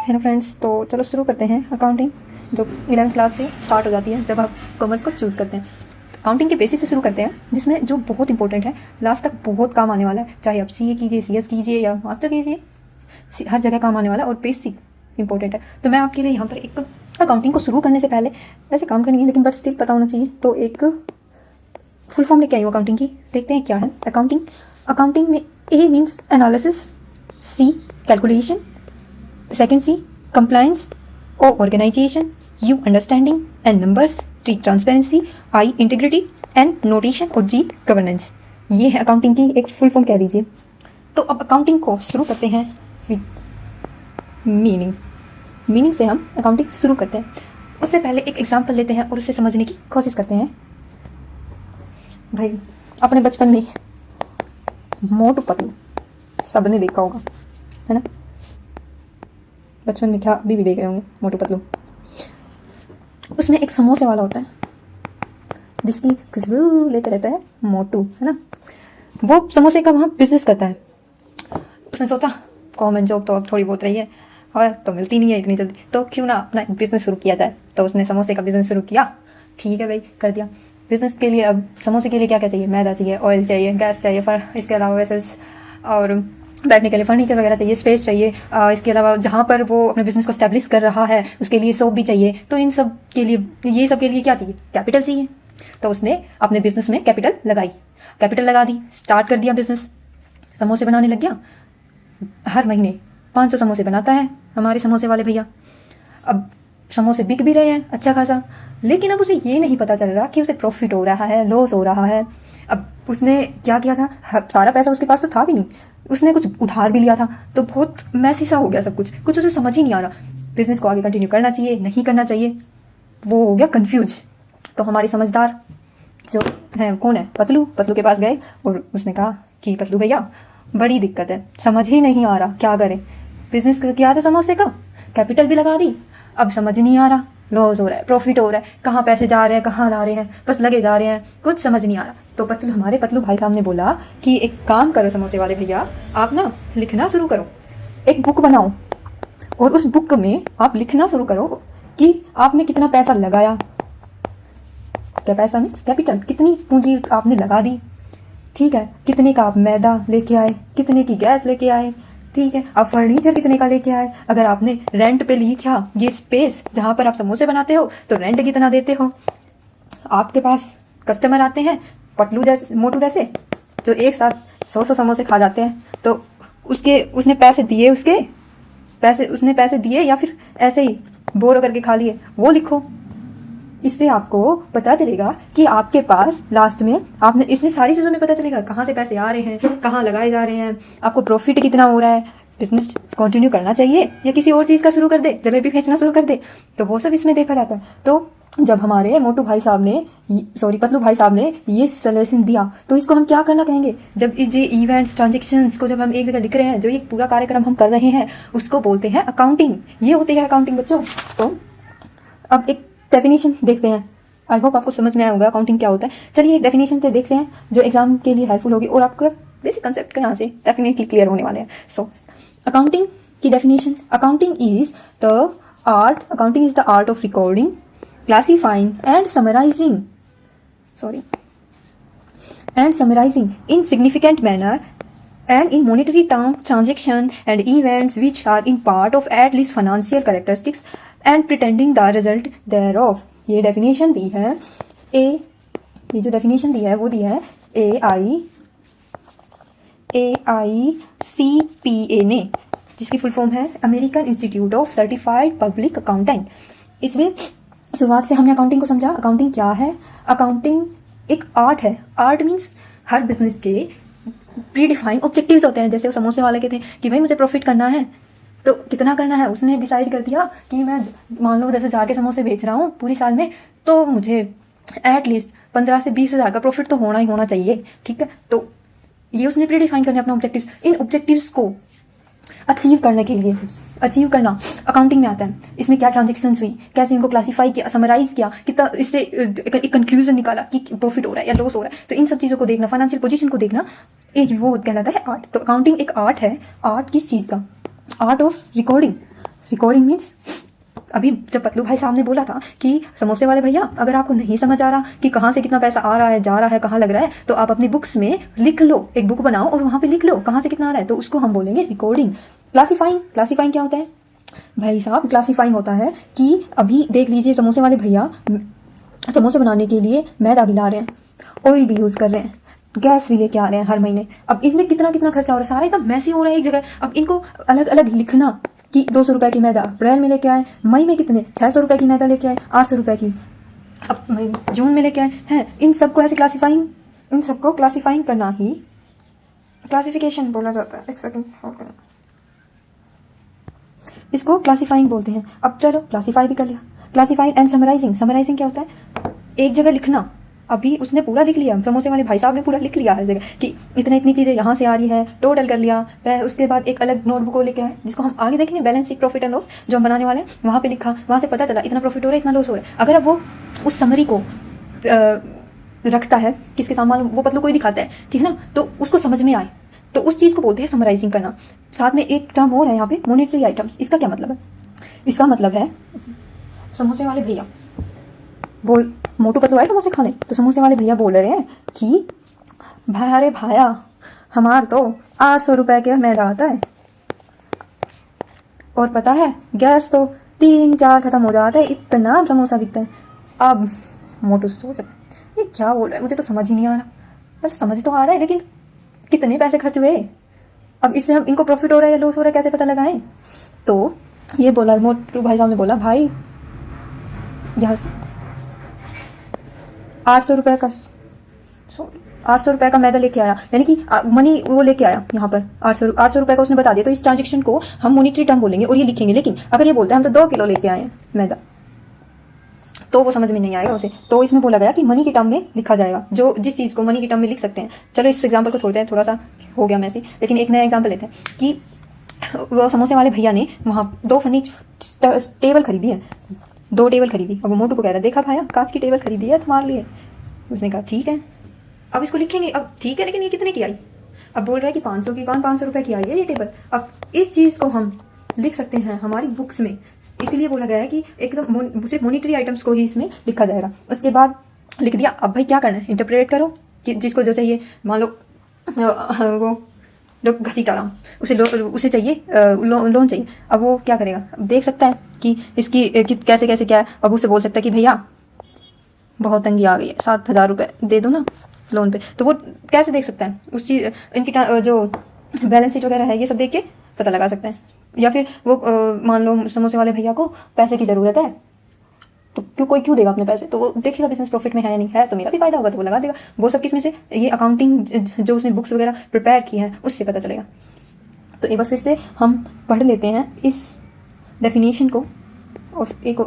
Hello friends, तो चलो शुरू करते हैं अकाउंटिंग, जो 11th क्लास से स्टार्ट हो जाती है जब आप कॉमर्स को चूज़ करते हैं। अकाउंटिंग के बेसिस से शुरू करते हैं, जिसमें जो बहुत इंपॉर्टेंट है, लास्ट तक बहुत काम आने वाला है। चाहे आप सीए कीजिए, सीएस कीजिए या मास्टर कीजिए, हर जगह काम आने वाला है और बेसिक इंपॉर्टेंट है। तो मैं आपके लिए यहाँ पर एक अकाउंटिंग को शुरू करने से पहले वैसे काम करेंगे, लेकिन बट स्टिल पता होना चाहिए। तो एक फुल फॉर्म लेके आई हूँ अकाउंटिंग की, देखते हैं क्या है अकाउंटिंग। अकाउंटिंग में ए means analysis, C calculation, second C compliance, O organization, U understanding and numbers, T transparency, I integrity and notation और G governance। ये है अकाउंटिंग की एक फुल फॉर्म कह दीजिए। तो अब अकाउंटिंग को शुरू करते हैं विद मीनिंग से हम अकाउंटिंग शुरू करते हैं। उससे पहले एक एग्जाम्पल लेते हैं और उसे समझने की कोशिश करते हैं। भाई, अपने बचपन में मोटू पतलू सबने देखा होगा, है ना? बचपन में क्या, अभी भी देख रहे होंगे मोटू पतलू। उसमें एक समोसे वाला होता है जिसकी खुशबू लेते रहता है मोटू, है ना? वो समोसे का वहाँ बिजनेस करता है। उसने सोचा गवर्नमेंट जॉब तो अब थोड़ी बहुत रही है और तो मिलती नहीं है इतनी जल्दी, तो क्यों ना अपना एक बिजनेस शुरू किया जाए। तो उसने समोसे का बिजनेस शुरू किया। ठीक है भाई, कर दिया। बिजनेस के लिए अब समोसे के लिए क्या क्या चाहिए? मैदा चाहिए, ऑयल चाहिए, गैस चाहिए, इसके अलावा वेसल्स और बैठने के लिए फर्नीचर वगैरह चाहिए, स्पेस चाहिए। इसके अलावा जहाँ पर वो अपने बिजनेस को स्टैब्लिश कर रहा है उसके लिए शॉप भी चाहिए। तो इन सब के लिए, ये सब के लिए क्या चाहिए? कैपिटल चाहिए। तो उसने अपने बिजनेस में कैपिटल लगा दी, स्टार्ट कर दिया बिजनेस। समोसे बनाने लग गया। हर महीने 500 समोसे बनाता है हमारे समोसे वाले भैया। अब समोसे बिक भी रहे हैं अच्छा खासा, लेकिन अब उसे ये नहीं पता चल रहा कि उसे प्रॉफिट हो रहा है, लॉस हो रहा है। अब उसने क्या किया था, सारा पैसा उसके पास तो था भी नहीं, उसने कुछ उधार भी लिया था। तो बहुत मैसी सा हो गया सब कुछ उसे समझ ही नहीं आ रहा। बिजनेस को आगे कंटिन्यू करना चाहिए, नहीं करना चाहिए, वो हो गया कंफ्यूज। तो हमारे समझदार जो है, कौन है? पतलू के पास गए और उसने कहा कि पतलू भैया, बड़ी दिक्कत है, समझ ही नहीं आ रहा क्या करें। बिजनेस किया था समोसे का, कैपिटल भी लगा दी, अब समझ नहीं आ रहा, लॉस हो रहा है, प्रॉफिट हो रहा है, कहाँ पैसे जा रहे हैं, कहाँ ला रहे हैं, बस लगे जा रहे हैं, कुछ समझ नहीं आ रहा। तो हमारे पतलू भाई साहब ने बोला कि एक काम करो समोसे वाले भैया, आप ना लिखना शुरू करो, एक बुक बनाओ और उस बुक में आप लिखना शुरू करो कि आपने कितना पैसा लगाया। क्या पैसा मीन्स कैपिटल, कितनी पूंजी आपने लगा दी। ठीक है, कितने का आप मैदा लेके आए, कितने की गैस लेके आए, ठीक है, आप फर्नीचर कितने का लेके आए, अगर आपने रेंट पे लिया ये स्पेस जहाँ पर आप समोसे बनाते हो तो रेंट कितना देते हो। आपके पास कस्टमर आते हैं मोटू जैसे जो एक साथ 100 समोसे खा जाते हैं, तो उसने पैसे दिए या फिर ऐसे ही बोरो करके खा लिए, वो लिखो। इससे आपको पता चलेगा कि आपके पास लास्ट में आपने, इसमें सारी चीज़ों में पता चलेगा कहाँ से पैसे आ रहे हैं, कहाँ लगाए जा रहे हैं, आपको प्रॉफिट कितना हो रहा है, बिजनेस कंटिन्यू करना चाहिए या किसी और चीज़ का शुरू कर दे, जलेबी बेचना शुरू कर दे। तो वो सब इसमें देखा जाता है। तो जब हमारे पतलू भाई साहब ने ये सजेशन दिया, तो इसको हम क्या करना कहेंगे? जब ये इवेंट्स ट्रांजेक्शन्स को जब हम एक जगह लिख रहे हैं, जो ये पूरा कार्यक्रम हम कर रहे हैं, उसको बोलते हैं अकाउंटिंग। ये होती है अकाउंटिंग बच्चों। तो अब एक डेफिनेशन देखते हैं। आई होप आपको समझ में आया होगा अकाउंटिंग क्या होता है। चलिए एक डेफिनेशन से देखते हैं जो एग्जाम के लिए हेल्पफुल होगी और आपको बेसिक कंसेप्ट यहाँ से डेफिनेटली क्लियर होने वाले हैं। सो अकाउंटिंग की definition, accounting is the art of recording, classifying and summarising in significant manner and in monetary terms transaction and events which are in part of at least financial characteristics and pretending the result thereof। ये definition दी है ये जो definition दी है वो दी है AICPA ने, जिसकी full form है American institute of certified public accountant. इसमें शुरुआत से हमने अकाउंटिंग को समझा। अकाउंटिंग क्या है? अकाउंटिंग एक आर्ट है। आर्ट मीन्स हर बिजनेस के प्री डिफाइंड ऑब्जेक्टिव्स होते हैं। जैसे वो समोसे वाले के थे कि भाई मुझे प्रॉफिट करना है, तो कितना करना है उसने डिसाइड कर दिया कि मैं मान लो 10,000 के समोसे बेच रहा हूँ पूरी साल में, तो मुझे एटलीस्ट 15 से 20 हज़ार का प्रॉफिट तो होना ही होना चाहिए। ठीक है, तो ये उसने प्री डिफाइन करने अपना ऑब्जेक्टिव्स। इन ऑब्जेक्टिव्स को अचीव करना अकाउंटिंग में आता है। इसमें क्या ट्रांजेक्शन्स हुई, कैसे इनको क्लासीफाई किया, समराइज किया, कितना इससे एक कंक्लूजन निकाला कि प्रॉफिट हो रहा है या लॉस हो रहा है। तो इन सब चीज़ों को देखना, फाइनेंशियल पोजीशन को देखना, एक वो कहलाता है आर्ट। तो अकाउंटिंग एक आर्ट है। आर्ट किस चीज़ का? Art of recording, recording means अभी जब पतलू भाई साहब ने बोला था कि समोसे वाले भैया अगर आपको नहीं समझ आ रहा कि कहाँ से कितना पैसा आ रहा है, जा रहा है, कहाँ लग रहा है, तो आप अपनी बुक्स में लिख लो, एक बुक बनाओ और वहाँ पे लिख लो कहाँ से कितना आ रहा है, तो उसको हम बोलेंगे रिकॉर्डिंग। क्लासीफाइंग क्या होता है भाई साहब? क्लासीफाइंग होता है कि अभी देख लीजिए समोसे वाले भैया समोसे बनाने के लिए मैदा भी ला रहे हैं, ऑयल भी यूज़ कर रहे हैं, गैस भी लेके आ रहे हैं हर महीने। अब इसमें कितना कितना खर्चा हो रहा है, सारा एकदम मैसी हो रहा है एक जगह। अब इनको अलग अलग लिखना कि 200 रुपये की मैदा अप्रैल में लेके आए, मई में कितने 600 रुपये की मैदा लेके आए, 800 रुपये की अब जून में लेके आए हैं। इन सबको ऐसे इन सबको क्लासीफाइंग करना ही क्लासिफिकेशन बोला जाता है। एक सेकंड, इसको क्लासीफाइंग बोलते हैं। अब चलो क्लासीफाई भी कर लिया। क्लासीफाइंग एंड समराइजिंग क्या होता है? एक जगह लिखना। अभी उसने पूरा लिख लिया, समोसे वाले भाई साहब ने पूरा लिख लिया हर जगह कि इतनी चीज़ें यहाँ से आ रही है, टोटल कर लिया। उसके बाद एक अलग नोटबुक को लेके आए जिसको हम आगे देखेंगे, balance sheet profit and loss जो हम बनाने वाले हैं, वहाँ पे लिखा, वहाँ से पता चला इतना प्रॉफिट हो रहा है, इतना लॉस हो रहा है। अगर अब वो उस समरी को रखता है किसके सामने, वो पतलू को ही दिखाता है, ठीक है ना, तो उसको समझ में आए, तो उस चीज़ को बोलते हैं समराइजिंग करना। साथ में एक टर्म और है यहाँ पे, मॉनेटरी आइटम्स। इसका क्या मतलब है? इसका मतलब है समोसे वाले भैया मोटू पतलू आए समोसे खाने, तो समोसे वाले भैया बोल रहे हैं कि भाई अरे भाया हमार तो 800 रुपये के मैदा आता है, और पता है गैस तो 3-4 खत्म हो जाता है, इतना समोसा बिकता है। अब मोटू सोच रहा है ये क्या बोल रहा है, मुझे तो समझ ही नहीं आ रहा। मतलब समझ तो आ रहा है लेकिन कितने पैसे खर्च हुए, अब इससे हम इनको प्रॉफिट हो रहा है या लॉस हो रहा है कैसे पता लगाएं? तो ये बोला मोटू भाई साहब ने बोला, भाई यहाँ 800 रुपये का 800 रुपये का मैदा लेके आया, यानी कि मनी वो लेके आया यहाँ पर 800 रुपये का उसने बता दिया, तो इस ट्रांजेक्शन को हम मॉनेटरी टर्म बोलेंगे और ये लिखेंगे। लेकिन अगर ये बोलता है हम तो 2 किलो लेके आए हैं मैदा, तो वो समझ में नहीं आएगा उसे, तो इसमें बोला गया कि मनी की टर्म में लिखा जाएगा, जो जिस चीज़ को मनी की टर्म में लिख सकते हैं। चलो इस एग्जाम्पल को छोड़ते हैं, थोड़ा सा हो गया मैसी, लेकिन एक नया एग्जाम्पल लेते हैं कि वो समोसे वाले भैया ने वहाँ 2 टेबल खरीदी है, 2 टेबल खरीदी। अब वो मोटू को कह रहा है, देखा भाया कांच की टेबल खरीदी है तुम्हारे लिए। उसने कहा ठीक है, अब इसको लिखेंगे। अब ठीक है लेकिन ये कितने की आई? अब बोल रहा है कि 500 की, 500 रुपये की आई है ये टेबल। अब इस चीज़ को हम लिख सकते हैं हमारी बुक्स में, इसलिए बोला गया है कि एकदम सिर्फ मॉनेटरी आइटम्स को ही इसमें लिखा जाएगा। उसके बाद लिख दिया। अब भाई क्या करना है, इंटरप्रेट करो कि जिसको जो चाहिए। मान लो वो लोग घसीटा रहा हूँ, उसे चाहिए लोन चाहिए। अब वो क्या करेगा, अब देख सकता है कि इसकी कैसे कैसे क्या है। अब उसे बोल सकता है कि भैया बहुत तंगी आ गई है, 7,000 रुपये दे दो ना लोन पे। तो वो कैसे देख सकता है, उस चीज़ इनकी जो बैलेंस शीट वगैरह है ये सब देख के पता लगा सकता है। या फिर वो मान लो समोसे वाले भैया को पैसे की ज़रूरत है, तो कोई क्यों देगा अपने पैसे, तो वो देखेगा बिजनेस प्रॉफिट में है या नहीं है, तो मेरा भी फायदा होगा, तो वो लगा देगा। वो सब किस में से, ये अकाउंटिंग जो उसने बुक्स वगैरह प्रिपेयर की हैं उससे पता चलेगा। तो एक बार फिर से हम पढ़ लेते हैं इस डेफिनेशन को, और एक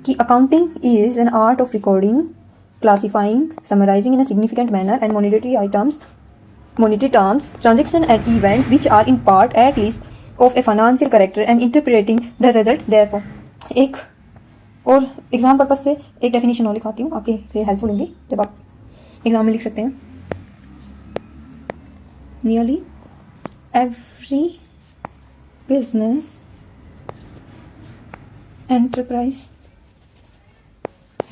कि accounting is an art of recording, classifying, summarizing in a significant manner and monetary terms, transaction and event which are in part at least of a financial character and interpreting the result therefore। एक और exam purpose से एक definition और लिखाती हूँ, आपके लिए helpful होंगी जब आप एग्जाम में लिख सकते हैं। Nearly every business enterprise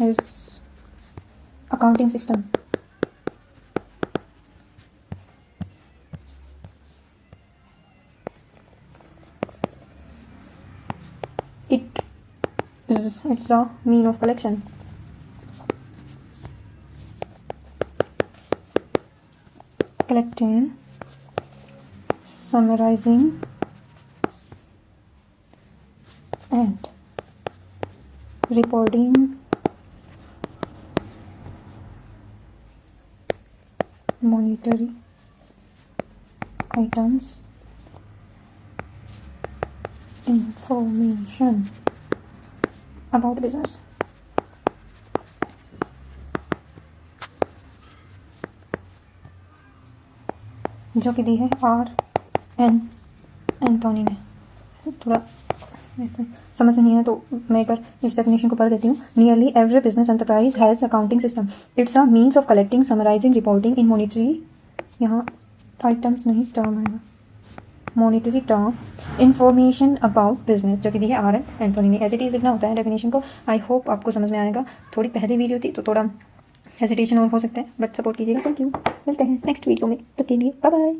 has accounting system। It's a mean of collection। Collecting, summarizing and reporting monetary items, information about business। जो कि दी है R.N. एंथोनी ने। थोड़ा ऐसे समझ में नहीं है तो मैं एक बार इस डेफिनेशन को पढ़ देती हूँ। Nearly every business enterprise has accounting system. It's a means of collecting, summarising, reporting in monetary, यहाँ आइटम्स नहीं टर्म आएगा, monetary term information about business, जो कि दी है आर एन एंथोनी ने। एज इट इज़ लिखना होता है डेफिनेशन को। आई होप आपको समझ में आएगा। थोड़ी पहले वीडियो थी तो थोड़ा हेजिटेशन और हो सकता है, बट सपोर्ट कीजिएगा। थैंक यू, मिलते हैं नेक्स्ट वीडियो में, तब के लिए बाय बाय।